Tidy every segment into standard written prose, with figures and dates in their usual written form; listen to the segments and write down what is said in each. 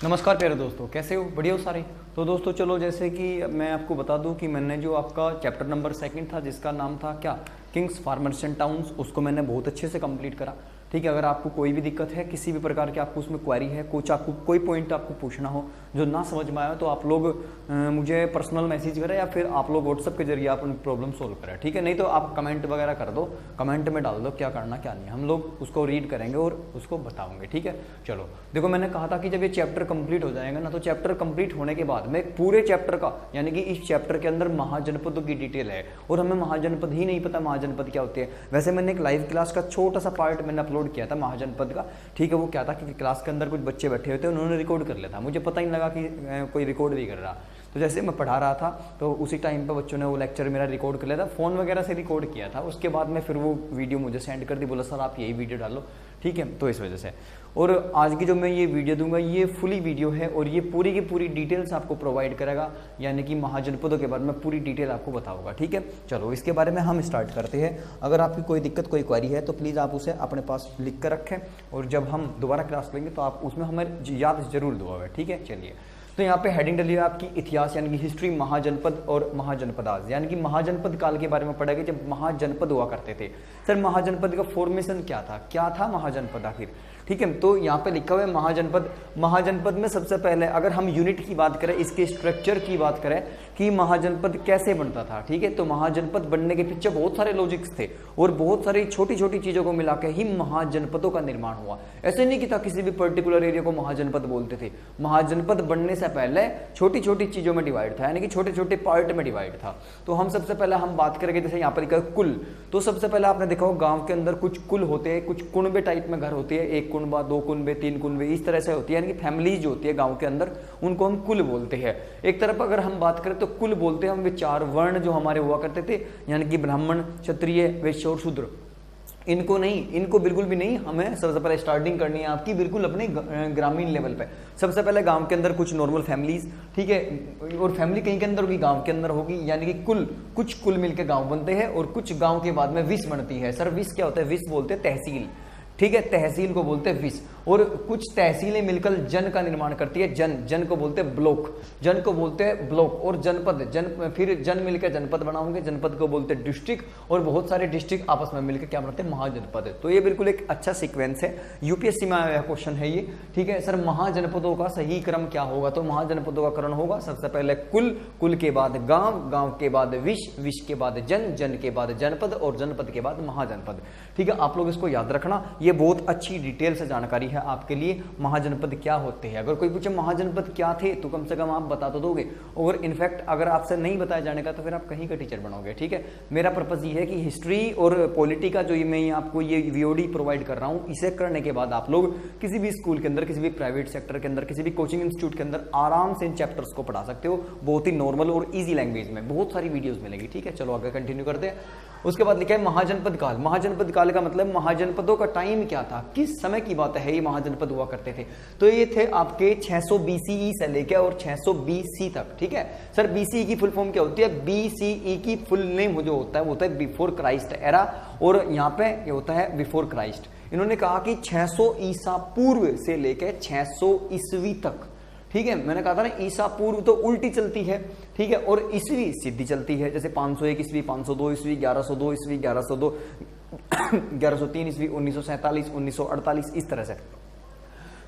नमस्कार प्यारे दोस्तों, कैसे हो? बढ़िया हो सारे? तो दोस्तों चलो, जैसे कि मैं आपको बता दूं कि मैंने जो आपका चैप्टर नंबर 2 था जिसका नाम था क्या, किंग्स फार्मर्स एंड टाउन्स, उसको मैंने बहुत अच्छे से कंप्लीट करा। ठीक है, अगर आपको कोई भी दिक्कत है, किसी भी प्रकार की आपको उसमें क्वेरी है, कुछ आपको कोई पॉइंट आपको पूछना हो जो ना समझ में आया, तो आप लोग मुझे पर्सनल मैसेज करें या फिर आप लोग व्हाट्सअप के जरिए आप अपनी प्रॉब्लम सोल्व करें। ठीक है, नहीं तो आप कमेंट वगैरह कर दो, कमेंट में डाल दो क्या करना क्या नहीं, हम लोग उसको रीड करेंगे और उसको बताओगे। ठीक है, चलो देखो, मैंने कहा था कि जब ये चैप्टर कंप्लीट हो जाएगा ना, तो चैप्टर कंप्लीट होने के बाद में पूरे चैप्टर का, यानी कि इस चैप्टर के अंदर महाजनपदों की डिटेल है और हमें महाजनपद ही नहीं पता महाजनपद क्या होती है। वैसे मैंने एक लाइव क्लास का छोटा सा पार्ट मैंने अपलोड किया था महाजनपद का। ठीक है, वो क्या था कि क्लास के अंदर कुछ बच्चे बैठे हुए थे, उन्होंने रिकॉर्ड कर लिया था, मुझे पता ही नहीं लगा कि कोई रिकॉर्ड भी कर रहा। तो जैसे मैं पढ़ा रहा था तो उसी टाइम पे बच्चों ने वो लेक्चर मेरा रिकॉर्ड कर लिया था, फ़ोन वगैरह से रिकॉर्ड किया था। उसके बाद में फिर वो वीडियो मुझे सेंड कर दी, बोला सर आप यही वीडियो डालो। ठीक है, तो इस वजह से, और आज की जो मैं ये वीडियो दूंगा ये फुली वीडियो है और ये पूरी की पूरी डिटेल्स आपको प्रोवाइड करेगा, यानी कि महाजनपदों के बारे में पूरी डिटेल आपको बताऊंगा। ठीक है, चलो इसके बारे में हम स्टार्ट करते हैं। अगर आपकी कोई दिक्कत कोई क्वेरी है तो प्लीज़ आप उसे अपने पास लिख कर रखें, और जब हम दोबारा क्लास लेंगे तो आप उसमें हमें याद जरूर दुआएं। ठीक है, चलिए, तो यहाँ पे हेडिंग डली है आपकी इतिहास यानी कि हिस्ट्री, महाजनपद और महाजनपदाज, यानी कि महाजनपद काल के बारे में पढ़ेगा जब महाजनपद हुआ करते थे। सर महाजनपद का फॉर्मेशन क्या था महाजनपद आखिर? ठीक है, तो यहाँ पे लिखा हुआ है महाजनपद। महाजनपद में सबसे पहले अगर हम यूनिट की बात करें, इसके स्ट्रक्चर की बात करें कि महाजनपद कैसे बनता था। ठीक है, तो महाजनपद बनने के पीछे बहुत सारे लॉजिक्स थे और बहुत सारी छोटी छोटी चीजों को मिला के ही महाजनपदों का निर्माण हुआ। ऐसे नहीं कि था किसी भी पर्टिकुलर एरिया को महाजनपद बोलते थे। महाजनपद बनने से पहले छोटी छोटी चीजों में डिवाइड था, यानी कि छोटे छोटे पार्ट में डिवाइड था। तो हम सबसे पहले हम बात करेंगे, जैसे यहाँ पर लिखा है कुल। तो सबसे पहले आपने देखा हो गांव के अंदर कुछ कुल होते हैं, कुछ कुनबे टाइप में घर होती है, एक कुनबा, दो कुनबे, तीन कुनबे, इस तरह से होती है, यानी कि फैमिलीज जो होती है गांव के अंदर उनको हम कुल बोलते हैं। एक तरफ अगर हम बात करें तो कुल बोलते हैं हम वे 4 वर्ण जो हमारे हुआ करते थे, यानी कि ब्राह्मण, क्षत्रिय, वैश्य और शूद्र। इनको नहीं, इनको बिल्कुल भी नहीं, हमें सबसे पहले स्टार्टिंग करनी है आपकी बिल्कुल अपने ग्रामीण लेवल पे। सबसे पहले गांव के अंदर कुछ नॉर्मल फैमिलीज, ठीक है, और फैमिली कहीं के अंदर होगी, गांव के अंदर होगी, यानी कि कुल, कुछ कुल मिलकर गांव बनते हैं और कुछ गांव के बाद में विस बनती है। सर विस क्या होता है? विस बोलते हैं तहसील। ठीक है, तहसील को बोलते हैं विस, और कुछ तहसीलें मिलकर जन का निर्माण करती है। जन को बोलते हैं ब्लॉक, जन को बोलते हैं ब्लॉक, और जनपद, फिर जन मिलकर जनपद बनाओगे, जनपद को बोलते हैं डिस्ट्रिक्ट, और बहुत सारे डिस्ट्रिक्ट आपस में मिलकर क्या बनाते हैं? महाजनपद। तो ये बिल्कुल एक अच्छा सीक्वेंस है, यूपीएससी में आया क्वेश्चन है ये। ठीक है सर, महाजनपदों का सही क्रम क्या होगा? तो महाजनपदों का क्रम होगा सबसे पहले कुल के बाद गांव के बाद विश के बाद जन के बाद जनपद, और जनपद के बाद महाजनपद। ठीक है, आप लोग इसको याद रखना, ये बहुत अच्छी डिटेल से जानकारी है आपके लिए। महाजनपद क्या होते हैं, अगर कोई पूछे महाजनपद क्या थे तो कम से कम आप बता तो दोगे, और इनफैक्ट अगर आपसे नहीं बताया जाने का तो फिर आप कहीं का टीचर बनोगे। ठीक है, मेरा पर्पज ये है कि हिस्ट्री और पॉलिटी का जो मैं आपको ये वीओडी प्रोवाइड कर रहा हूँ, इसे करने के बाद आप लोग किसी भी स्कूल के अंदर, किसी भी प्राइवेट सेक्टर के अंदर, किसी भी कोचिंग इंस्टीट्यूट के अंदर आराम से इन चैप्टर्स को पढ़ा सकते हो, बहुत ही नॉर्मल और ईजी लैंग्वेज में। बहुत सारी वीडियोज मिलेगी। ठीक है, चलो आगे कंटिन्यू करते हैं। उसके बाद लिखा है महाजनपद काल। महाजनपद काल का मतलब महाजनपदों का टाइम क्या था, किस समय की बात है ये महाजनपद हुआ करते थे? तो ये थे आपके 600 बीसीई से लेकर और 600 बीसी तक। ठीक है सर, बीसीई की फुल फॉर्म क्या होती है? बीसीई की फुल नेम जो होता है वो होता है बिफोर क्राइस्ट एरा, और यहाँ पे ये होता है बिफोर क्राइस्ट। इन्होंने कहा कि 600 ईसा पूर्व से लेकर 600 ईस्वी तक। ठीक है, मैंने कहा था ना ईसा पूर्व तो उल्टी चलती है, ठीक है, और ईस्वी सीधी चलती है, जैसे 501 ईस्वी, 502 ईस्वी, 1102 ईस्वी, 1102 1103 ईस्वी, 1947, 1948, इस तरह से।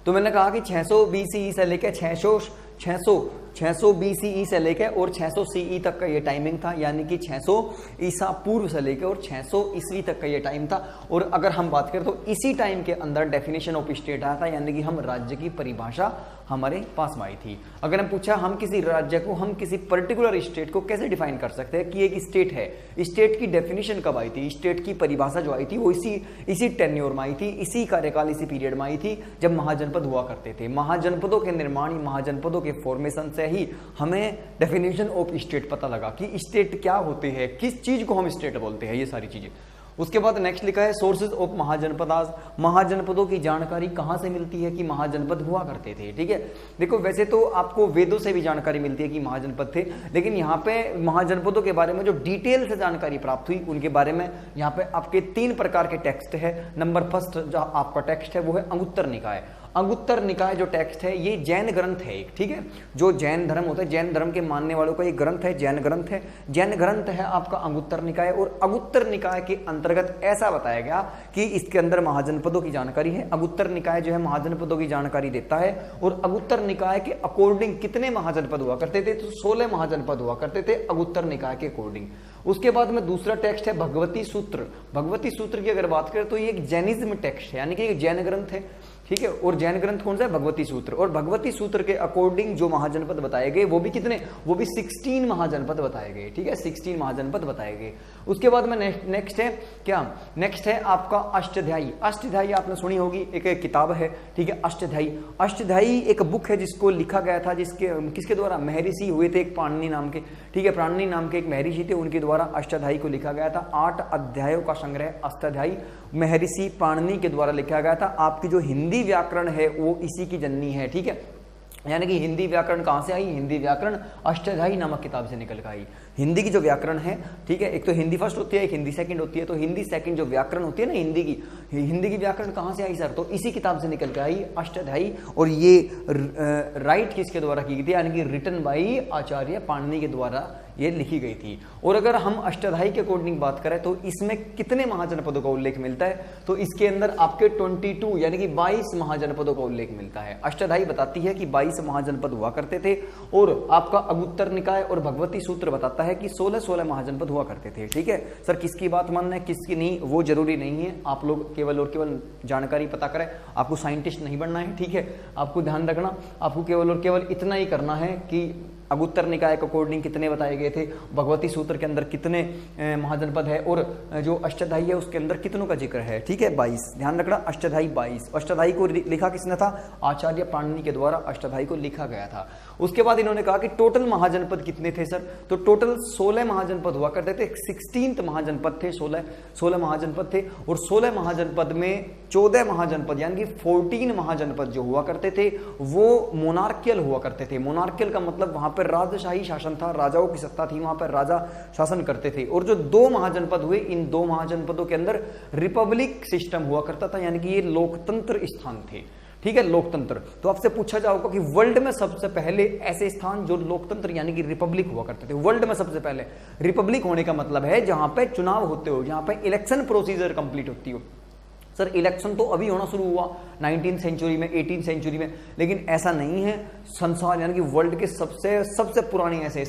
तो मैंने कहा कि 600 बीसीई से लेकर 600 बीसीई से लेकर और 600 सीई तक का ये टाइमिंग था, यानी कि 600 ईसा पूर्व से लेकर और 600 ईस्वी तक का ये टाइम था। और अगर हम बात करें तो इसी टाइम के अंदर डेफिनेशन ऑफ स्टेट आया था, यानी कि हम राज्य की परिभाषा हमारे पास में आई थी। अगर हम पूछा हम किसी राज्य को, हम किसी पर्टिकुलर स्टेट को कैसे डिफाइन कर सकते हैं कि एक स्टेट है, स्टेट की डेफिनेशन कब आई थी, स्टेट की परिभाषा जो आई थी वो इसी टेन्योर में आई थी, इसी कार्यकाल, इसी पीरियड में आई थी जब महाजनपद हुआ करते थे। महाजनपदों के निर्माण, महाजनपदों के फॉर्मेशन से ही हमें डेफिनेशन ऑफ स्टेट पता लगा कि स्टेट क्या होते हैं, किस चीज को हम स्टेट बोलते हैं, ये सारी चीजें। उसके बाद नेक्स्ट लिखा है सोर्सेज ऑफ महाजनपदास। महाजनपदों की जानकारी कहां से मिलती है कि महाजनपद हुआ करते थे? ठीक है, देखो वैसे तो आपको वेदों से भी जानकारी मिलती है कि महाजनपद थे, लेकिन यहाँ पे महाजनपदों के बारे में जो डिटेल से जानकारी प्राप्त हुई उनके बारे में यहाँ पे आपके 3 प्रकार के टेक्स्ट है। नंबर फर्स्ट जो आपका टेक्स्ट है वो है अंगुत्तर निकाय। अंगुत्तर निकाय जो टेक्स्ट है ये जैन ग्रंथ है एक, ठीक है, जो जैन धर्म होता है, जैन धर्म के मानने वालों का एक ग्रंथ है, जैन ग्रंथ है, जैन ग्रंथ है आपका अंगुत्तर निकाय। और अंगुत्तर निकाय के अंतर्गत ऐसा बताया गया कि इसके अंदर महाजनपदों की जानकारी है। अंगुत्तर निकाय जो है महाजनपदों की जानकारी देता है। और अंगुत्तर निकाय के अकॉर्डिंग कितने महाजनपद हुआ करते थे, तो 16 महाजनपद हुआ करते थे अंगुत्तर निकाय के अकॉर्डिंग। उसके बाद में दूसरा टेक्स्ट है भगवती सूत्र। भगवती सूत्र की अगर बात करें तो ये एक जैनिज्म टेक्स्ट है, यानी कि एक जैन ग्रंथ है, ठीक है। और जैन ग्रंथ कौन सा है, भगवती सूत्र। और भगवती सूत्र के अकॉर्डिंग जो महाजनपद बताए गए वो भी कितने, वो भी 16 महाजनपद बताए गए, ठीक है, 16 महाजनपद बताए गए। उसके बाद में नेक्स्ट है क्या, नेक्स्ट है आपका अष्टाध्यायी। अष्टाध्यायी आपने सुनी होगी, एक किताब है, ठीक है, अष्टाध्यायी। अष्टाध्यायी एक बुक है जिसको लिखा गया था, जिसके किसके द्वारा, महर्षि हुए थे एक पाणिनि नाम के, ठीक है, पाणिनि नाम के एक महर्षि थे, उनके द्वारा अष्टाध्यायी को लिखा गया था। 8 अध्यायों का संग्रह अष्टाध्यायी महर्षि पाणिनि के द्वारा लिखा गया था। आपकी जो हिंदी व्याकरण है वो इसी की जननी है, ठीक है। यानी कि हिंदी व्याकरण कहां से आई, हिंदी व्याकरण अष्टाध्यायी नामक किताब से निकल कर आई। हिंदी की जो व्याकरण है, ठीक है, एक तो हिंदी फर्स्ट होती है, एक हिंदी सेकंड होती है। तो हिंदी सेकंड जो व्याकरण होती है ना हिंदी की व्याकरण कहां से आई सर, तो इसी किताब से निकल कर आई अष्टाध्यायी। और ये राइट किसके द्वारा की गई थी, यानी कि रिटन बाई आचार्य पाणिनि के द्वारा ये लिखी गई थी। और अगर हम अष्टाध्यायी के अकॉर्डिंग बात करें तो इसमें कितने महाजनपदों का उल्लेख मिलता है, तो इसके अंदर आपके 22 यानी कि 22 महाजनपदों का उल्लेख मिलता है। अष्टाध्यायी बताती है कि 22 महाजनपद हुआ करते थे। और आपका अंगुत्तर निकाय और भगवती सूत्र बताता है कि 16 महाजनपद हुआ करते थे, ठीक है। सर किसकी बात मानना है किसकी नहीं वो जरूरी नहीं है, आप लोग केवल और केवल जानकारी पता करें, आपको साइंटिस्ट नहीं बनना है, ठीक है। आपको ध्यान रखना, आपको केवल और केवल इतना ही करना है कि अंगुत्तर निकाय के अकॉर्डिंग कितने बताए गए थे, भगवती सूत्र के अंदर कितने महाजनपद है, और जो अष्टाध्यायी है उसके अंदर कितनों का जिक्र है, ठीक है, 22। ध्यान रखना, अष्टाध्यायी 22। अष्टाध्यायी को लिखा किसने था, आचार्य पाणिनि के द्वारा अष्टाध्यायी को लिखा गया था। उसके बाद इन्होंने कहा कि टोटल महाजनपद कितने थे सर, तो टोटल 16 महाजनपद हुआ करते थे। 16 महाजनपद थे, 16 महाजनपद थे। और 16 महाजनपद में 14 महाजनपद यानी कि 14 महाजनपद जो हुआ करते थे वो मोनार्कियल हुआ करते थे। मोनार्कियल का मतलब वहां पर राजशाही शासन था, राजाओं की सत्ता थी, वहां पर राजा शासन करते थे। और जो 2 महाजनपद हुए, इन 2 महाजनपदों के अंदर रिपब्लिक सिस्टम हुआ करता था, यानी कि ये लोकतंत्र स्थान थे, ठीक है, लोकतंत्र। तो आपसे पूछा जाएगा कि वर्ल्ड में सबसे पहले ऐसे स्थान जो लोकतंत्र यानी कि रिपब्लिक हुआ करते थे, वर्ल्ड में सबसे पहले रिपब्लिक होने का मतलब है जहां पे चुनाव होते हो, जहां पे इलेक्शन प्रोसीजर कंप्लीट होती हो। सर इलेक्शन तो अभी होना शुरू हुआ 19th सेंचुरी में, 18th सेंचुरी में, लेकिन ऐसा नहीं है। संसार यानी कि वर्ल्ड के सबसे पुराने ऐसे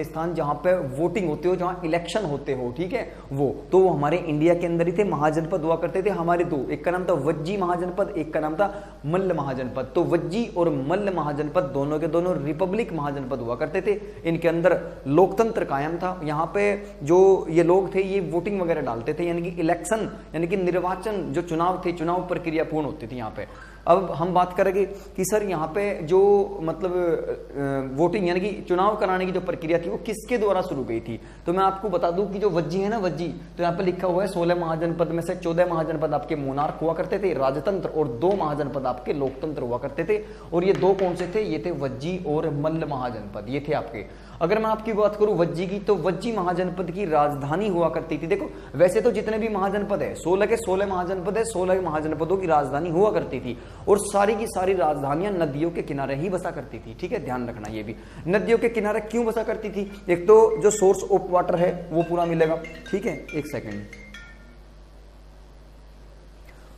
स्थान जहां पे वोटिंग होते हो, जहां इलेक्शन होते हो, ठीक है, वो हमारे इंडिया के अंदर ही थे। महाजनपद हुआ करते थे हमारे 2, एक का नाम था वज्जी महाजनपद, एक का नाम था मल्ल महाजनपद। तो वज्जी और मल्ल महाजनपद दोनों के दोनों रिपब्लिक महाजनपद हुआ करते थे। इनके अंदर लोकतंत्र कायम था। यहाँ पे जो ये लोग थे ये वोटिंग वगैरह डालते थे, यानी कि इलेक्शन यानी कि निर्वाचन जो चुनाव थे, चुनाव प्रक्रिया पूर्ण होती थी यहाँ पे। अब हम बात करेंगे कि सर यहाँ पे जो मतलब वोटिंग यानी कि चुनाव कराने की जो प्रक्रिया थी वो किसके द्वारा शुरू गई थी, तो मैं आपको बता दूं कि जो वज्जी है ना, वज्जी, तो यहाँ पे लिखा हुआ है 16 महाजनपद में से 14 महाजनपद आपके मोनार्क हुआ करते थे, राजतंत्र, और 2 महाजनपद आपके लोकतंत्र हुआ करते थे। और ये 2 कौन से थे, ये थे वज्जी और मल्ल महाजनपद, ये थे आपके। अगर मैं आपकी बात करूं वज्जी की, तो वज्जी महाजनपद की राजधानी हुआ करती थी। देखो वैसे तो जितने भी महाजनपद है 16 के 16 महाजनपद है, 16 महाजनपदों की राजधानी हुआ करती थी। और सारी की सारी राजधानियां नदियों के किनारे ही बसा करती थी, ठीक है, ध्यान रखना। ये भी नदियों के किनारे क्यों बसा करती थी, एक तो जो सोर्स ऑफ वाटर है वो पूरा मिलेगा, ठीक है, एक सेकेंड,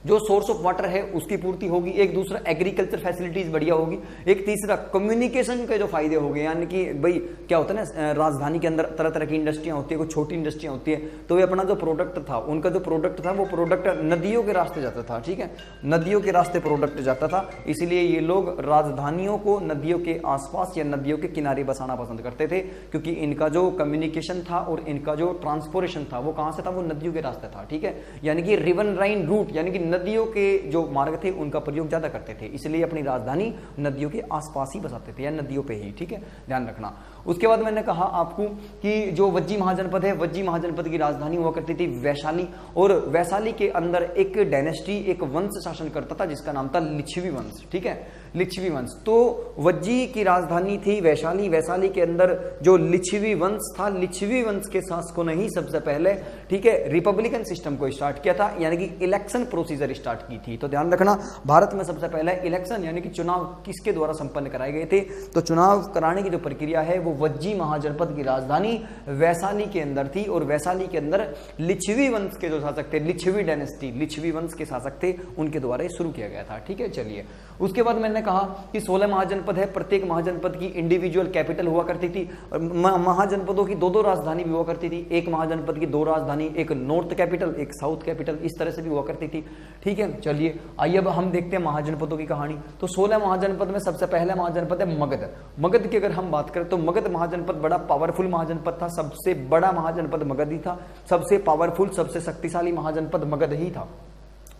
जो सोर्स ऑफ वाटर है उसकी पूर्ति होगी, एक दूसरा एग्रीकल्चर फैसिलिटीज बढ़िया होगी, एक तीसरा कम्युनिकेशन के जो फायदे हो गए, यानी कि भाई क्या होता है ना, राजधानी के अंदर तरह तरह की इंडस्ट्रियां होती है, कोई छोटी इंडस्ट्रियां होती है, तो वे अपना जो प्रोडक्ट था, उनका जो प्रोडक्ट था वो प्रोडक्ट नदियों के रास्ते जाता था, ठीक है, नदियों के रास्ते प्रोडक्ट जाता था। इसलिए ये लोग राजधानियों को नदियों के आसपास या नदियों के किनारे बसाना पसंद करते थे, क्योंकि इनका जो कम्युनिकेशन था और इनका जो ट्रांसपोर्टेशन था वो कहां से था, वो नदियों के रास्ते था, ठीक है, यानी कि रिवर राइन रूट यानी कि नदियों के जो मार्ग थे उनका प्रयोग ज्यादा करते थे, इसलिए अपनी राजधानी नदियों के आसपास ही बसाते थे या नदियों पे ही, ठीक है, ध्यान रखना। उसके बाद मैंने कहा आपको कि जो वज्जी महाजनपद है, वज्जी महाजनपद की राजधानी हुआ करती थी वैशाली, और वैशाली के अंदर एक डायनेस्टी, एक वंश शासन करता था जिसका नाम था लिच्छवी वंश। ठीक है, लिच्छवी वंश। तो वज्जी की राजधानी थी वैशाली, वैशाली के अंदर जो लिच्छवी वंश था, लिच्छवी वंश के शासकों ने ही सबसे पहले, ठीक है, रिपब्लिकन सिस्टम को स्टार्ट किया था, यानी कि इलेक्शन प्रोसीजर स्टार्ट की थी। तो ध्यान रखना, भारत में सबसे पहले इलेक्शन यानी कि चुनाव किसके द्वारा संपन्न कराए गए थे? तो चुनाव कराने की जो प्रक्रिया है वो वज्जी महाजनपद की राजधानी वैशाली के अंदर थी, और वैशाली के अंदर लिच्छवी वंश के जो शासक थे, लिच्छवी डायनेस्टी, लिच्छवी वंश के शासक थे, उनके द्वारा शुरू किया गया था। ठीक है, चलिए उसके बाद मैंने कहा कि 16 महाजनपद है, प्रत्येक महाजनपद की इंडिविजुअल कैपिटल हुआ करती थी। महाजनपदों की दो राजधानी भी हुआ करती थी, एक महाजनपद की 2 राजधानी, एक नॉर्थ कैपिटल, एक साउथ कैपिटल, इस तरह से भी हुआ करती थी। ठीक है, चलिए आइए अब हम देखते हैं महाजनपदों की कहानी। तो 16 महाजनपद में सबसे पहला महाजनपद है मगध। मगध की अगर हम बात करें तो मगध महाजनपद बड़ा पावरफुल महाजनपद था, सबसे बड़ा महाजनपद मगध ही था, सबसे पावरफुल, सबसे शक्तिशाली महाजनपद मगध ही था।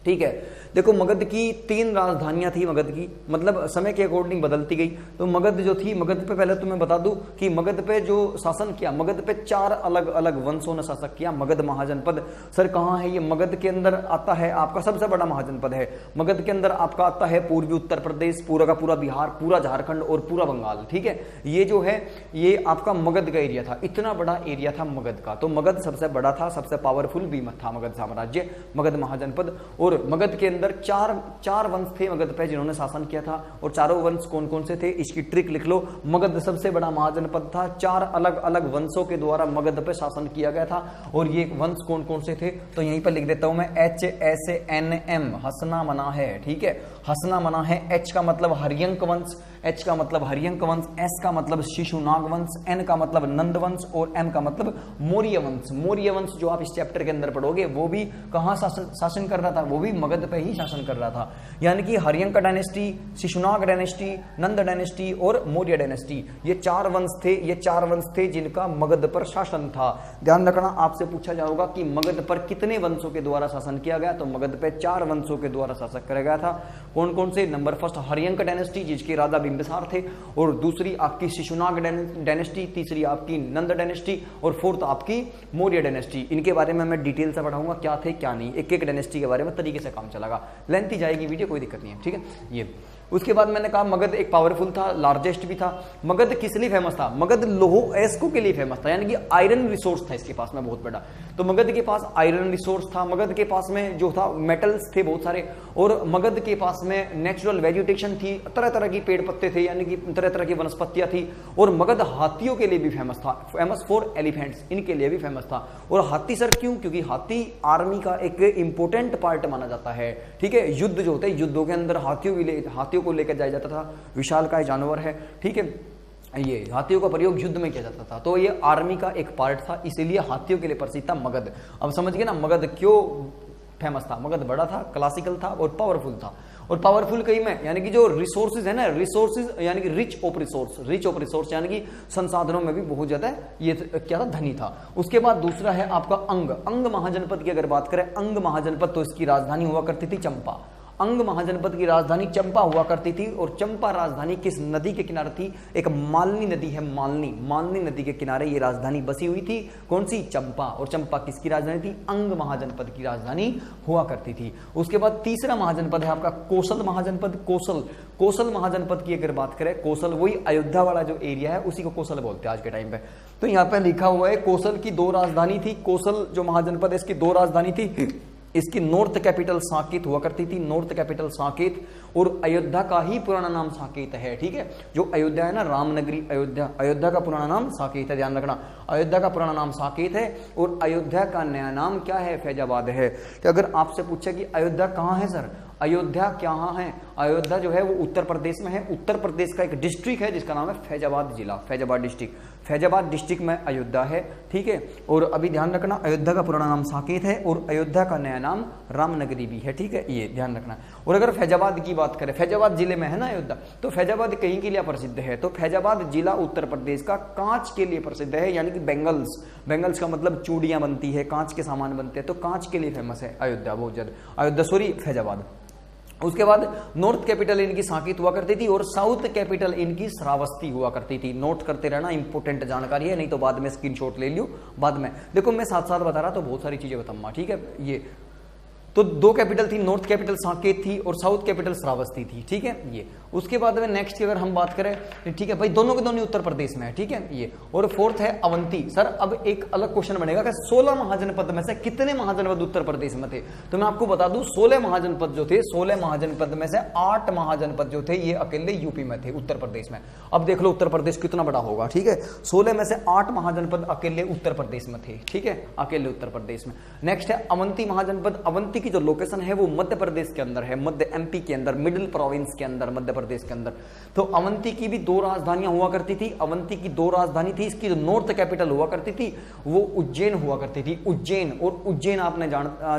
ठीक है, देखो मगध की 3 राजधानियां थी, मगध की मतलब समय के अकॉर्डिंग बदलती गई। तो मगध जो थी, मगध पे पहले तो मैं बता दूं कि मगध पे जो शासन किया, मगध पे 4 अलग अलग वंशों ने शासन किया। मगध महाजनपद सर कहाँ है? ये मगध के अंदर आता है, आपका सबसे बड़ा महाजनपद है। मगध के अंदर आपका आता है पूर्वी उत्तर प्रदेश, पूरा का पूरा बिहार, पूरा झारखंड और पूरा बंगाल। ठीक है, ये जो है ये आपका मगध का एरिया था, इतना बड़ा एरिया था मगध का। तो मगध सबसे बड़ा था, सबसे पावरफुल भी था मगध साम्राज्य, मगध महाजनपद। और मगध के अंदर चार वंश थे मगध पे जिन्होंने शासन किया था, और चारों वंश कौन कौन से थे इसकी ट्रिक लिख लो। मगध सबसे बड़ा महाजनपद था, 4 अलग अलग वंशों के द्वारा मगध पे शासन किया गया था। और ये वंश कौन कौन से थे तो यहीं पर लिख देता हूं मैं, HSNM, हसना मना है। ठीक है, हसना मना है। H का मतलब हरियंक वंश, H का मतलब हरियंक वंश, S का मतलब शिशुनाग वंश, N का मतलब नंद वंश, और M का मतलब मौर्य वंश। मौर्य वंश जो आप इस चैप्टर के अंदर पढ़ोगे वो भी कहां शासन कर रहा था? वो भी मगध पे ही शासन कर रहा था। यानी कि हरियंक डायनेस्टी, शिशुनाग डायनेस्टी, नंद डायनेस्टी और मौर्य डायनेस्टी, ये 4 वंश थे, ये 4 वंश थे जिनका मगध पर शासन था। ध्यान रखना, आपसे पूछा जाएगा कि मगध पर कितने वंशों के द्वारा शासन किया गया? तो मगध पे 4 वंशों के द्वारा शासन किया गया था। कौन कौन से? नंबर फर्स्ट हरियंक डायनेस्टी जिसके राजा बिंबिसार थे, और दूसरी आपकी शिशुनाग डायनेस्टी, तीसरी आपकी नंद डायनेस्टी, और फोर्थ आपकी मौर्य डायनेस्टी। इनके बारे में मैं डिटेल से पढ़ाऊंगा क्या थे क्या नहीं, एक एक डायनेस्टी के बारे में तरीके से काम चलेगा, लेंथी जाएगी वीडियो, कोई दिक्कत नहीं है। ठीक है, ये उसके बाद मैंने कहा मगध एक पावरफुल था, लार्जेस्ट भी था। मगध किस लिए फेमस था? मगध लोहो एस्को के लिए फेमस था, यानी कि आयरन रिसोर्स था इसके पास में बहुत बड़ा। तो मगध के पास आयरन रिसोर्स था, मगध के पास में जो था मेटल्स थे बहुत सारे, और मगध के पास में नेचुरल वेजिटेशन थी, तरह तरह की पेड़ पत्ते थे, यानी कि तरह तरह की वनस्पतियां थी। और मगध हाथियों के लिए भी फेमस था, फेमस फॉर एलिफेंट्स, इनके लिए भी फेमस था। और हाथी सर क्यों? क्योंकि हाथी आर्मी का एक इंपोर्टेंट पार्ट माना जाता है। ठीक है, युद्ध जो होते हैं, युद्धों के अंदर हाथियों को लेकर जाया जाता था, विशालकाय जानवर है। ठीक है, ये हाथियों का प्रयोग युद्ध में किया जाता था, तो ये आर्मी का एक पार्ट था, इसीलिए हाथियों के लिए प्रसिद्ध था मगध। अब समझ गए ना मगध क्यों फेमस था? मगध बड़ा था, क्लासिकल था और पावरफुल था। और पावरफुल कहीं में यानी कि जो रिसोर्सेज है ना, रिसोर्सेज यानी कि रिच ऑफ रिसोर्स यानी कि संसाधनों में भी बहुत ज्यादा ये क्या था? धनी था। उसके बाद दूसरा है आपका अंग महाजनपद की अगर बात करें, अंग महाजनपद तो इसकी राजधानी हुआ करती थी चंपा। अंग महाजनपद की राजधानी चंपा हुआ करती थी, और चंपा राजधानी किस नदी के किनारे थी? एक मालनी नदी है, मालनी नदी के किनारे ये राजधानी बसी हुई थी। कौन सी? चंपा। और चंपा किसकी राजधानी थी? अंग महाजनपद की राजधानी हुआ करती थी। उसके बाद तीसरा महाजनपद है आपका कोसल महाजनपद। कोसल महाजनपद की अगर बात करें, कोसल वही अयोध्या वाला जो एरिया है उसी को कोसल बोलते हैं आज के टाइम पे। तो यहाँ पे लिखा हुआ है कोसल की 2 राजधानी थी। कोसल जो महाजनपद है इसकी 2 राजधानी थी। इसकी नॉर्थ कैपिटल साकेत हुआ करती थी, नॉर्थ कैपिटल साकेत, और अयोध्या का ही पुराना नाम साकेत है। ठीक है, जो अयोध्या है ना, रामनगरी अयोध्या का पुराना नाम साकेत है, ध्यान रखना। अयोध्या का पुराना नाम साकेत है, और अयोध्या का नया नाम क्या है? फैजाबाद है। तो अगर आपसे पूछे कि अयोध्या कहाँ है सर, अयोध्या कहाँ है? अयोध्या जो है वो उत्तर प्रदेश में है। उत्तर प्रदेश का एक डिस्ट्रिक्ट है जिसका नाम है फैजाबाद जिला, फैजाबाद डिस्ट्रिक्ट में अयोध्या है। ठीक है, और अभी ध्यान रखना अयोध्या का पुराना नाम साकेत है, और अयोध्या का नया नाम रामनगरी भी है। ठीक है, ये ध्यान रखना। और अगर फैजाबाद की बात करें, फैजाबाद जिले में है ना अयोध्या, तो फैजाबाद कहीं के लिए प्रसिद्ध है? तो फैजाबाद जिला उत्तर प्रदेश का कांच के लिए प्रसिद्ध है, यानी कि बेंगल्स का मतलब चूड़ियां बनती है, कांच के सामान बनते हैं, तो कांच के लिए फेमस है अयोध्या बहुत ज्यादा। फैजाबाद। उसके बाद नॉर्थ कैपिटल इनकी साकेत हुआ करती थी और साउथ कैपिटल इनकी श्रावस्ती हुआ करती थी। नोट करते रहना, इंपॉर्टेंट जानकारी है, नहीं तो बाद में स्क्रीनशॉट ले लियो। बाद में देखो मैं साथ साथ बता रहा तो बहुत सारी चीजें बताऊंगा, ठीक है। ये तो दो कैपिटल थी, नॉर्थ कैपिटल साकेत थी और साउथ कैपिटल श्रावस्ती थी, ठीक है। ये उसके बाद में नेक्स्ट की अगर हम बात करें, ठीक है भाई, दोनों के दोनों उत्तर प्रदेश में है, ठीक है। ये और फोर्थ है अवंती। सर अब एक अलग क्वेश्चन बनेगा कि 16 महाजनपद में से कितने महाजनपद उत्तर प्रदेश में थे। तो मैं आपको बता दूं 16 महाजनपद जो थे, 16 महाजनपद में से 8 महाजनपद जो थे ये अकेले यूपी में थे, उत्तर प्रदेश में। अब देख लो उत्तर प्रदेश कितना बड़ा होगा, ठीक है। 16 में से 8 महाजनपद अकेले उत्तर प्रदेश में थे, ठीक है, अकेले उत्तर प्रदेश में। नेक्स्ट है अवंती महाजनपद। अवंती की जो लोकेशन है वो मध्य प्रदेश के अंदर है, मध्य एमपी के अंदर, मिडिल प्रोविंस के अंदर, मध्य प्रदेश के अंदर। तो अवंती की भी 2 राजधानियां हुआ करती थी। अवंती की 2 राजधानी थी। इसकी जो नॉर्थ कैपिटल हुआ करती थी वो उज्जैन हुआ करती थी, उज्जैन। और उज्जैन आपने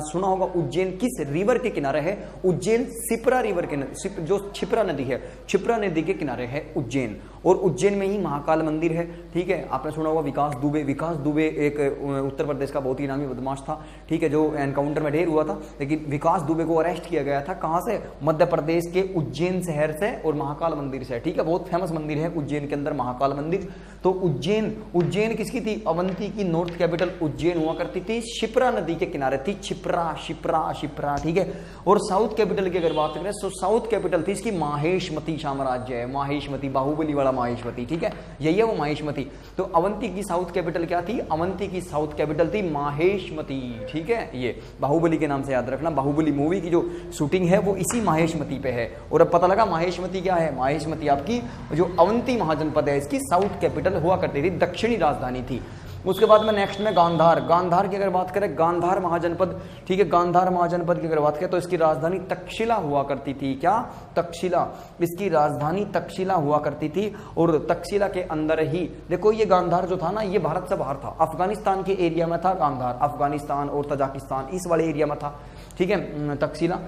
सुना होगा, उज्जैन किस रिवर के किनारे है? उज्जैन शिप्रा रिवर के, जो क्षिप्रा नदी है, क्षिप्रा नदी के किनारे है उज्जैन। और उज्जैन में ही महाकाल मंदिर है, ठीक है। आपने सुना होगा विकास दुबे। विकास दुबे एक उत्तर प्रदेश का बहुत ही नामी बदमाश था, ठीक है, जो एनकाउंटर में ढेर हुआ था। लेकिन विकास दुबे को अरेस्ट किया गया था, कहां से? मध्य प्रदेश के उज्जैन शहर से और महाकाल मंदिर से, ठीक है। बहुत फेमस मंदिर है उज्जैन के अंदर, महाकाल मंदिर। तो उज्जैन किसकी थी? अवंती की नॉर्थ कैपिटल उज्जैन हुआ करती थी, शिप्रा नदी के किनारे थी, शिप्रा, ठीक है। और साउथ कैपिटल की अगर बात करें तो साउथ कैपिटल थी इसकी माहेशमती साम्राज्य है, माहेशमती, बाहुबली वाला माहेशमती, ठीक है, यही है वो माहेशमती। तो अवंती की साउथ कैपिटल क्या थी? अवंती की साउथ कैपिटल थी माहेशमती, ठीक है। ये बाहुबली के नाम से याद रखना, बाहुबली मूवी की जो शूटिंग है वो इसी माहेशमती पे है। और अब पता लगा माहेशमती क्या है? माहेशमती आपकी जो अवंती महाजनपद है इसकी साउथ कैपिटल हुआ करती थी, दक्षिणी राजधानी थी। उसके बाद में नेक्स्ट में गांधार। गांधार की अगर बात करें, गांधार महाजनपद, ठीक है, गांधार महाजनपद की अगर बात करें तो इसकी राजधानी तक्षशिला हुआ करती थी। क्या? तक्षशिला। इसकी राजधानी तक्षशिला हुआ करती थी। और तक्षशिला के अंदर ही देखो ये गांधार जो था ना, ये भारत से बाहर था, अफगानिस्तान के एरिया में था गांधार, अफगानिस्तान और तजाकिस्तान इस वाले एरिया में था, ठीक है। तक्षशिला,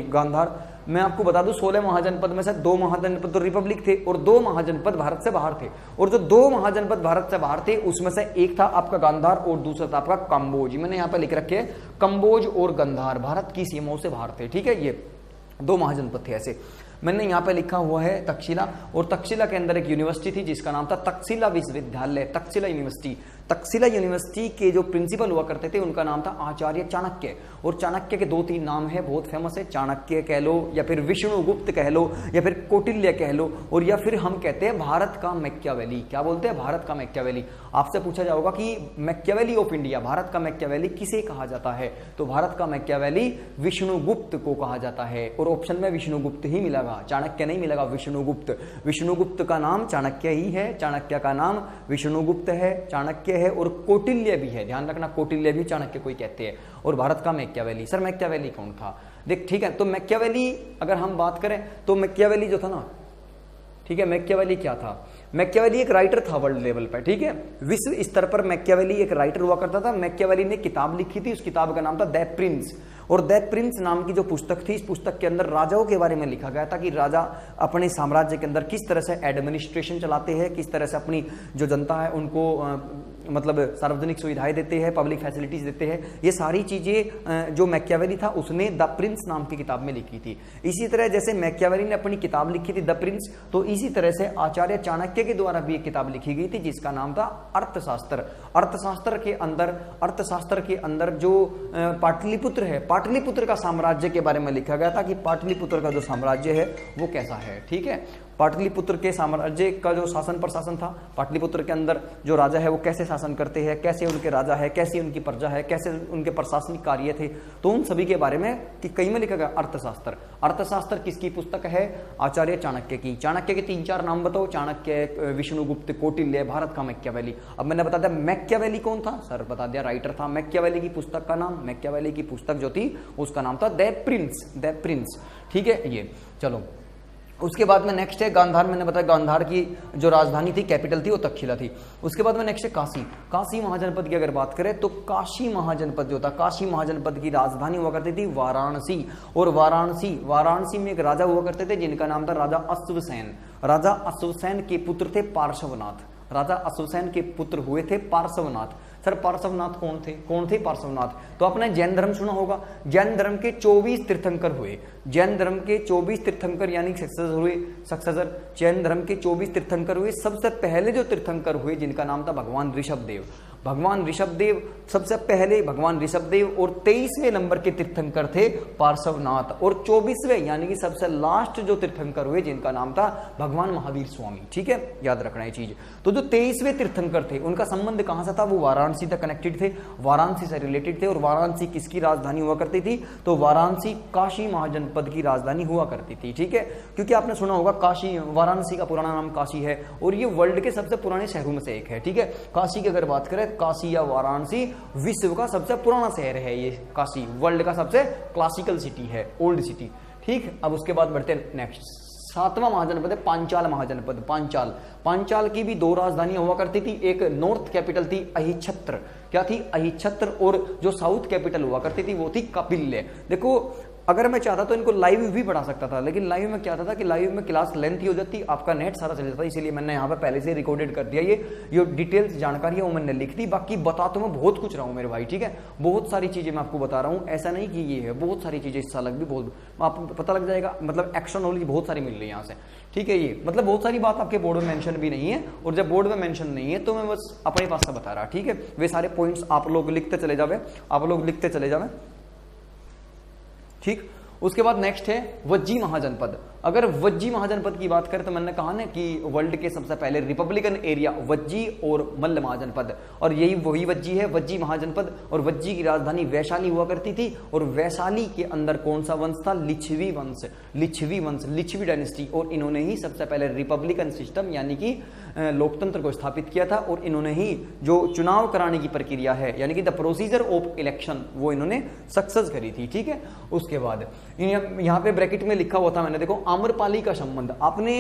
गांधार। मैं आपको बता दूं 16 महाजनपद में से 2 महाजनपद तो रिपब्लिक थे और 2 महाजनपद भारत से बाहर थे। और जो 2 महाजनपद भारत से बाहर थे उसमें से एक था आपका गांधार और दूसरा था आपका कंबोज। मैंने यहाँ पे लिख रखे हैं कंबोज और गांधार भारत की सीमाओं से बाहर थे, ठीक है। ये 2 महाजनपद थे ऐसे। मैंने यहाँ पे लिखा हुआ है तक्षशिला। और तक्षशिला के अंदर एक यूनिवर्सिटी थी जिसका नाम था तक्षशिला विश्वविद्यालय, तक्षशिला यूनिवर्सिटी। तक्षशिला यूनिवर्सिटी के जो प्रिंसिपल हुआ करते थे उनका नाम था आचार्य चाणक्य। और चाणक्य के 2-3 नाम है, बहुत फेमस है। चाणक्य कह लो या फिर विष्णुगुप्त कह लो या फिर कौटिल्य कह लो, और या फिर हम कहते हैं भारत का मैकियावेली। क्या बोलते हैं? भारत का मैकियावेली। आपसे पूछा जाएगा कि मैकियावेली ऑफ इंडिया, भारत का मैकियावेली किसे कहा जाता है? तो भारत का मैकियावेली विष्णुगुप्त को कहा जाता है। और ऑप्शन में विष्णुगुप्त ही मिलेगा, चाणक्य नहीं मिलेगा, विष्णुगुप्त। विष्णुगुप्त का नाम चाणक्य ही है, चाणक्य का नाम विष्णुगुप्त है, चाणक्य है। और कौटिल्य भी है, ध्यान रखना, कौटिल्य भी चाणक्य को ही कहते हैं। और भारत का मैकियावेली। सर मैकियावेली कौन था? देख, ठीक है, तो मैकियावेली अगर हम बात करें तो मैकियावेली जो था ना, ठीक है, मैकियावेली क्या था? मैकियावेली एक राइटर था वर्ल्ड लेवल पर, ठीक है, विश्व स्तर पर मैकियावेली एक राइटर हुआ करता था। मैकियावेली ने किताब लिखी थी, उस किताब का नाम था द प्रिंस। और द प्रिंस नाम की जो पुस्तक थी, इस पुस्तक के अंदर राजाओं के बारे में लिखा गया था कि राजा अपने साम्राज्य के अंदर किस तरह से एडमिनिस्ट्रेशन चलाते हैं, किस तरह से अपनी जो जनता है उनको मतलब सार्वजनिक सुविधाएं देते हैं, पब्लिक फैसिलिटीज देते हैं। ये सारी चीजें जो मैकियावेली था उसने द प्रिंस नाम की किताब में लिखी थी। इसी तरह जैसे मैकियावेली ने अपनी किताब लिखी थी द प्रिंस, तो इसी तरह से आचार्य चाणक्य के द्वारा भी एक किताब लिखी गई थी जिसका नाम था अर्थशास्त्र। अर्थशास्त्र के अंदर जो पाटलिपुत्र है, पाटलिपुत्र का साम्राज्य के बारे में लिखा गया था कि पाटलिपुत्र का जो साम्राज्य है वो कैसा है, ठीक है। पाटलिपुत्र के साम्राज्य का जो शासन प्रशासन था, पाटलिपुत्र के अंदर जो राजा है वो कैसे शासन करते हैं, कैसे उनके राजा है, कैसे उनकी प्रजा है, कैसे उनके प्रशासनिक कार्य थे, तो उन सभी के बारे में कि कई में लिखा गया अर्थशास्त्र। अर्थशास्त्र किसकी पुस्तक है? आचार्य चाणक्य की। चाणक्य के 3-4 नाम बताओ, चाणक्य, विष्णुगुप्त, कौटिल्य, भारत का मैकियावेली। अब मैंने बता दिया मैकियावेली कौन था, सर बता दिया, राइटर था। मैकियावेली की पुस्तक का नाम, मैकियावेली की पुस्तक जो थी उसका नाम था द प्रिंस, ठीक है। ये चलो, उसके बाद में नेक्स्ट है गांधार। मैंने बताया गांधार की जो राजधानी थी, कैपिटल थी, वो तक्षशिला थी। उसके बाद में नेक्स्ट है काशी। काशी महाजनपद की अगर बात करें तो काशी महाजनपद जो था, काशी महाजनपद की राजधानी हुआ करती थी वाराणसी। और वाराणसी में एक राजा हुआ करते थे जिनका नाम था राजा अश्वसेन। राजा अश्वसेन के पुत्र थे पार्श्वनाथ। राजा अश्वसेन के पुत्र हुए थे पार्श्वनाथ। सर पार्श्वनाथ कौन थे पार्श्वनाथ? तो आपने जैन धर्म सुना होगा, जैन धर्म के 24 तीर्थंकर हुए, जैन धर्म के 24 तीर्थंकर यानी सक्सेसर जैन धर्म के 24 तीर्थंकर हुए। सबसे पहले जो तीर्थंकर हुए जिनका नाम था भगवान ऋषभदेव, भगवान ऋषभदेव सबसे पहले भगवान ऋषभदेव, और 23वें नंबर के तीर्थंकर थे पार्श्वनाथ, और 24वें यानी कि सबसे लास्ट जो तीर्थंकर हुए जिनका नाम था भगवान महावीर स्वामी। ठीक है, याद रखना ये चीज। तो जो 23वें तीर्थंकर थे उनका संबंध कहां से था? वो वाराणसी तक कनेक्टेड थे, वाराणसी से रिलेटेड थे। और वाराणसी किसकी राजधानी हुआ करती थी? तो वाराणसी काशी महाजनपद की राजधानी हुआ करती थी। ठीक है, क्योंकि आपने सुना होगा काशी, वाराणसी का पुराना नाम काशी है और ये वर्ल्ड के सबसे पुराने शहरों में से एक है। ठीक है, काशी की अगर बात करें, काशी या वाराणसी विश्व का सबसे पुराना शहर है। ये काशी वर्ल्ड का सबसे क्लासिकल सिटी है, ओल्ड सिटी। ठीक, अब उसके बाद बढ़ते हैं नेक्स्ट। 7वां महाजनपद है पांचाल महाजनपद। पांचाल की भी 2 राजधानियां हुआ करती थी, एक नॉर्थ कैपिटल थी अहिच्छत्र, क्या थी? अहिच्छत्र, और जो साउथ कैपिटल हुआ करती थी वो थी कपिल्य। देखो अगर मैं चाहता तो इनको लाइव भी पढ़ा सकता था, लेकिन लाइव में क्या था कि लाइव में क्लास लेंथ ही हो जाती, आपका नेट सारा चल जाता, इसीलिए मैंने यहाँ पे पहले से रिकॉर्डेड कर दिया। ये डिटेल्स जानकारी है वो मैंने लिख दी, बाकी बता तो मैं बहुत कुछ रहा हूँ मेरे भाई। ठीक है, बहुत सारी चीजें मैं आपको बता रहा हूँ, ऐसा नहीं कि ये है, बहुत सारी चीजें इससे अलग भी बहुत आपको पता लग जाएगा। मतलब एक्स्ट्रा नॉलेज बहुत सारी मिल रही है यहाँ से। ठीक है, ये मतलब बहुत सारी बात आपके बोर्ड में मेंशन भी नहीं है, और जब बोर्ड में मेंशन नहीं है तो मैं बस अपने पास से बता रहा। ठीक है, वे सारे पॉइंट्स आप लोग लिखते चले जावे, ठीक। उसके बाद नेक्स्ट है वज्जी महाजनपद। अगर वज्जी महाजनपद की बात करें तो मैंने कहा ना कि वर्ल्ड के सबसे पहले रिपब्लिकन एरिया वज्जी और मल्ल महाजनपद, और यही वही वज्जी है, वज्जी महाजनपद। और वज्जी की राजधानी वैशाली हुआ करती थी, और वैशाली के अंदर कौन सा वंश था? लिच्छवी वंश, लिच्छवी डायनेस्टी। और इन्होंने ही सबसे पहले रिपब्लिकन सिस्टम यानी कि लोकतंत्र को स्थापित किया था, और इन्होंने ही जो चुनाव कराने की प्रक्रिया है यानी कि द प्रोसीजर ऑफ इलेक्शन वो इन्होंने सक्सेस करी थी। ठीक है, उसके बाद यहाँ पे ब्रैकेट में लिखा हुआ था मैंने, देखो आम्रपाली का संबंध। आपने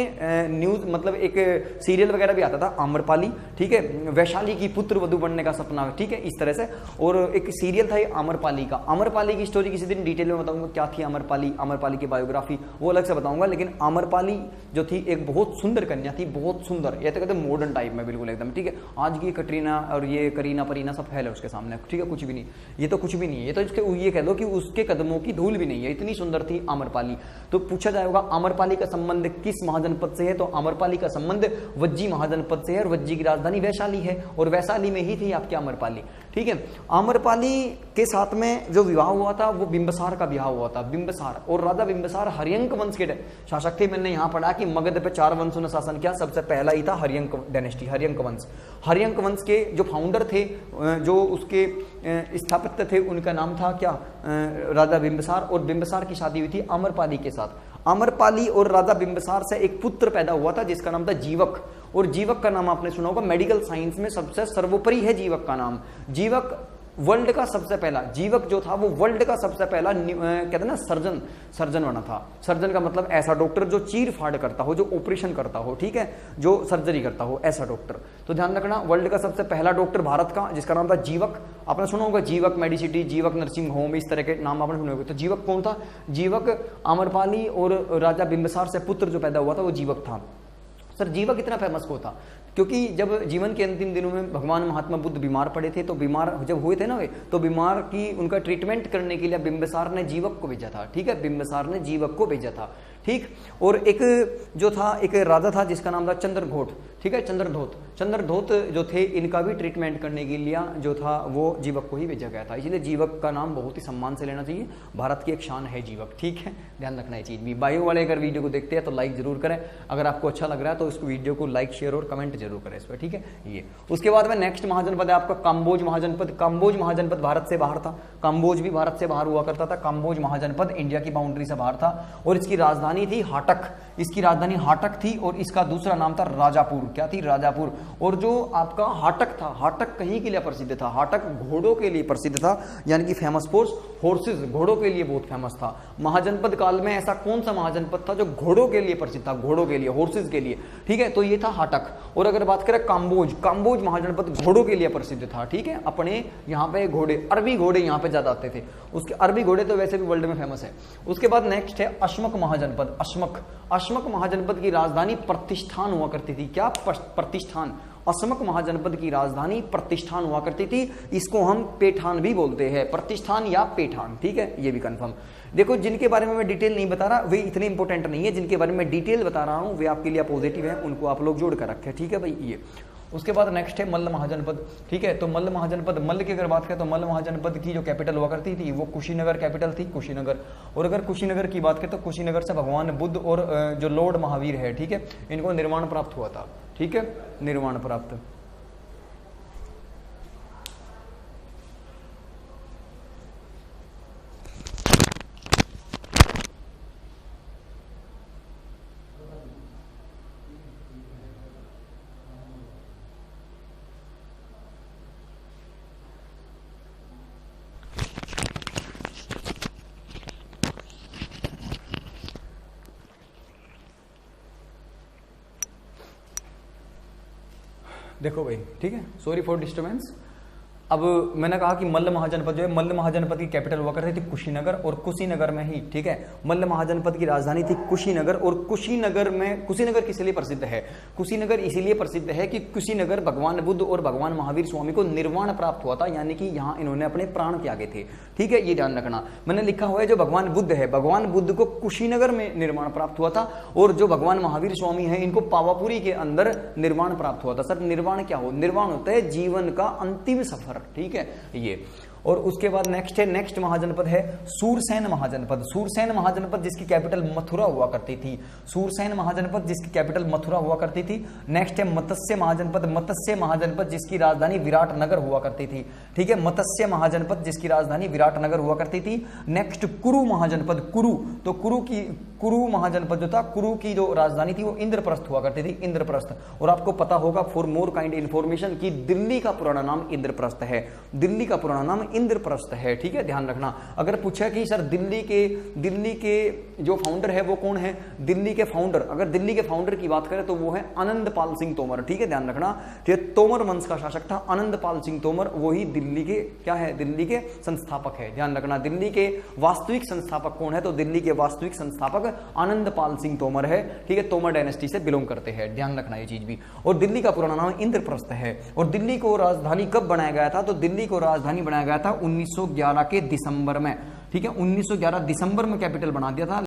न्यूज मतलब एक सीरियल वगैरह भी आता था आम्रपाली। ठीक है, वैशाली की पुत्र वधु बनने का सपना। ठीक है, इस तरह से। और एक सीरियल था ये आम्रपाली का। आम्रपाली की स्टोरी किसी दिन डिटेल में बताऊंगा, क्या थी आम्रपाली की बायोग्राफी वो अलग से बताऊंगा। लेकिन आम्रपाली जो थी एक बहुत सुंदर कन्या थी, बहुत सुंदर, ये तो कहते हैं मॉडर्न टाइप में बिल्कुल एकदम। ठीक है, आज की कटरीना और ये करीना परीना सब फैल है उसके सामने। ठीक है, कुछ भी नहीं, ये तो कुछ भी नहीं है, ये तो इसके ये कह दो कि उसके कदमों की धूल भी नहीं है, इतनी सुंदर थी आम्रपाली। तो पूछा जाएगा आम्रपाली का संबंध किस महाजनपद से है? तो आम्रपाली का संबंध वज्जी महाजनपद से है, और वज्जी की राजधानी वैशाली है, और वैशाली में ही थी आपकी आम्रपाली। ठीक है, आम्रपाली के साथ में जो विवाह हुआ था वो बिंबसार का विवाह हुआ था। बिंबसार और राजा बिंबसार हर्यंक वंश के शासक थे। मैंने यहाँ पढ़ा कि मगध पे 4 वंशों ने शासन किया, सबसे पहला ही था हर्यंक डायनेस्टी, हर्यंक वंश। हर्यंक वंश के जो फाउंडर थे, जो उसके स्थापत्य थे, उनका नाम था क्या? राजा बिंबसार। और बिंबसार की शादी हुई थी आम्रपाली के साथ। आम्रपाली और राजा बिंबसार से एक पुत्र पैदा हुआ था जिसका नाम था जीवक। और जीवक का नाम आपने सुना होगा, मेडिकल साइंस में सबसे सर्वोपरि है जीवक का नाम। जीवक वर्ल्ड का सबसे पहला, जीवक जो था वो वर्ल्ड का सबसे पहला कहते हैं ना सर्जन बना था। सर्जन का मतलब ऐसा डॉक्टर जो चीर फाड़ करता हो, जो ऑपरेशन करता हो। ठीक है, जो सर्जरी करता हो, ऐसा डॉक्टर। तो ध्यान रखना, वर्ल्ड का सबसे पहला डॉक्टर भारत का जिसका नाम था जीवक। आपने सुना होगा जीवक मेडिसिटी, जीवक नर्सिंग होम, इस तरह के नाम आपने सुने होंगे। तो जीवक कौन था? जीवक आम्रपाली और राजा बिंबसार से पुत्र जो पैदा हुआ था वो जीवक था। सर जीवक इतना फेमस क्यों था? क्योंकि जब जीवन के अंतिम दिनों में भगवान महात्मा बुद्ध बीमार पड़े थे, तो बीमार जब हुए थे ना वे, तो बीमार की उनका ट्रीटमेंट करने के लिए बिंबसार ने जीवक को भेजा था। ठीक है, बिंबसार ने जीवक को भेजा था। ठीक, और एक जो था एक राजा था जिसका नाम था चंद्रघोट। ठीक है, चंद्रघोट जो थे, इनका भी ट्रीटमेंट करने के लिए जो था वो जीवक को ही भेजा गया था। इसलिए जीवक का नाम बहुत ही सम्मान से लेना चाहिए, भारत की एक शान है जीवक। ठीक है, ध्यान रखना ये चीज भी। बायो वाले अगर वीडियो को देखते हैं तो लाइक जरूर करें, अगर आपको अच्छा लग रहा है तो इस वीडियो को लाइक शेयर और कमेंट जरूर करें इस पर। ठीक है, ये उसके बाद में नेक्स्ट महाजनपद है आपका काम्बोज महाजनपद। काम्बोज महाजनपद भारत से बाहर था, काम्बोज भी भारत से बाहर हुआ करता था। काम्बोज महाजनपद इंडिया की बाउंड्री से बाहर था, और इसकी राजधानी थी हाटक। इसकी राजधानी हाटक थी, और इसका दूसरा नाम था राजापुर। क्या थी? राजापुर। और जो आपका हाटक था, हाटक कहीं के लिए प्रसिद्ध था? हाटक घोड़ों के लिए प्रसिद्ध था, यानी कि फेमस फॉर हॉर्सेस, घोड़ों के लिए बहुत फेमस था। महाजनपद काल में ऐसा कौन सा महाजनपद था जो घोड़ों के लिए प्रसिद्ध था? घोड़ों के लिए, हॉर्सेस के लिए। ठीक है, तो ये था हाटक। और अगर बात करें काम्बोज, काम्बोज महाजनपद घोड़ों के लिए प्रसिद्ध था। ठीक है, अपने यहाँ पे घोड़े, अरबी घोड़े यहाँ पे ज्यादा आते थे। उसके अरबी घोड़े तो वैसे भी वर्ल्ड में फेमस है। उसके बाद नेक्स्ट है अश्मक महाजनपद। अश्मक महाजनपद की राजधानी प्रतिष्ठान हुआ करती थी। क्या? प्रतिष्ठान। असमक महाजनपद की राजधानी प्रतिष्ठान हुआ करती थी। इसको हम पेठान भी बोलते हैं, प्रतिष्ठान या पेठान, ठीक है, ये भी कंफर्म। देखो जिनके बारे में मैं डिटेल नहीं बता रहा वे इतने इंपॉर्टेंट नहीं है, जिनके बारे में डिटेल बता रहा हूं वे आपके लिए पॉजिटिव है, उनको आप लोग जोड़ कर रखें, ठीक है भाई। ये उसके बाद नेक्स्ट है मल्ल महाजनपद, ठीक है। तो मल्ल महाजनपद, मल्ल की अगर बात करें तो मल्ल महाजनपद की जो कैपिटल हुआ करती थी वो कुशीनगर कैपिटल थी, कुशीनगर। और अगर कुशीनगर की बात करें तो कुशीनगर से भगवान बुद्ध और जो लॉर्ड महावीर है, ठीक है, इनको निर्वाण प्राप्त हुआ था, ठीक है, निर्वाण प्राप्त। देखो भाई, ठीक है, सॉरी फॉर डिस्टर्बेंस। अब मैंने कहा कि मल्ल महाजनपद जो है, मल्ल महाजनपद की कैपिटल हुआ करती थी कुशीनगर, और कुशीनगर में ही, ठीक है, मल्ल महाजनपद की राजधानी थी कुशीनगर। और कुशीनगर में, कुशीनगर किस लिए प्रसिद्ध है? कुशीनगर इसीलिए प्रसिद्ध है कि कुशीनगर भगवान बुद्ध और भगवान महावीर स्वामी को निर्वाण प्राप्त हुआ था, यानी कि यहाँ इन्होंने अपने प्राण त्यागे थे, ठीक है, ये ध्यान रखना। मैंने लिखा हुआ है जो भगवान बुद्ध है, भगवान बुद्ध को कुशीनगर में निर्वाण प्राप्त हुआ था, और जो भगवान महावीर स्वामी है इनको पावापुरी के अंदर निर्वाण प्राप्त हुआ था। सर निर्वाण क्या हो? निर्वाण होता है जीवन का अंतिम सफर, ठीक है, ये। और उसके बाद नेक्स्ट है, नेक्स्ट महाजनपद है सूरसेन महाजनपद। सूरसेन महाजनपद जिसकी कैपिटल मथुरा हुआ करती थी, सूरसेन महाजनपद जिसकी कैपिटल मथुरा हुआ करती थी। नेक्स्ट है मत्स्य महाजनपद, मत्स्य महाजनपद जिसकी राजधानी विराटनगर हुआ करती थी, ठीक है, मत्स्य महाजनपद जिसकी राजधानी विराटनगर हुआ करती थी। नेक्स्ट कुरु महाजनपद, कुरु, तो कुरु महाजनपद जो था, कुरु की जो राजधानी थी वो इंद्रप्रस्थ हुआ करती थी, इंद्रप्रस्थ। और आपको पता होगा फॉर मोर काइंड इंफॉर्मेशन कि दिल्ली का पुराना नाम इंद्रप्रस्थ है, दिल्ली का पुराना नाम इंद्रप्रस्थ है, ठीक है, ध्यान रखना। अगर पूछा कि सर दिल्ली के जो फाउंडर है वो कौन है, दिल्ली के फाउंडर, अगर दिल्ली के फाउंडर की बात करें तो वो है आनंदपाल सिंह तोमर, ठीक है, ध्यान रखना। तोमर वंश का शासक था आनंदपाल सिंह तोमर, वही दिल्ली के क्या है, दिल्ली के संस्थापक है, ध्यान रखना। दिल्ली के वास्तविक संस्थापक कौन है? तो दिल्ली के वास्तविक संस्थापक आनंदपाल सिंह तोमर है, ठीक है, तोमर डायनेस्टी से बिलोंग करते हैं, ध्यान रखना ये चीज भी। और दिल्ली का पुराना नाम इंद्रप्रस्थ है। और दिल्ली को राजधानी कब बनाया गया था? तो दिल्ली को राजधानी बनाया गया था 1911 के दिसंबर में, ठीक है, 1911 दिसंबर में कैपिटल बना दिया था।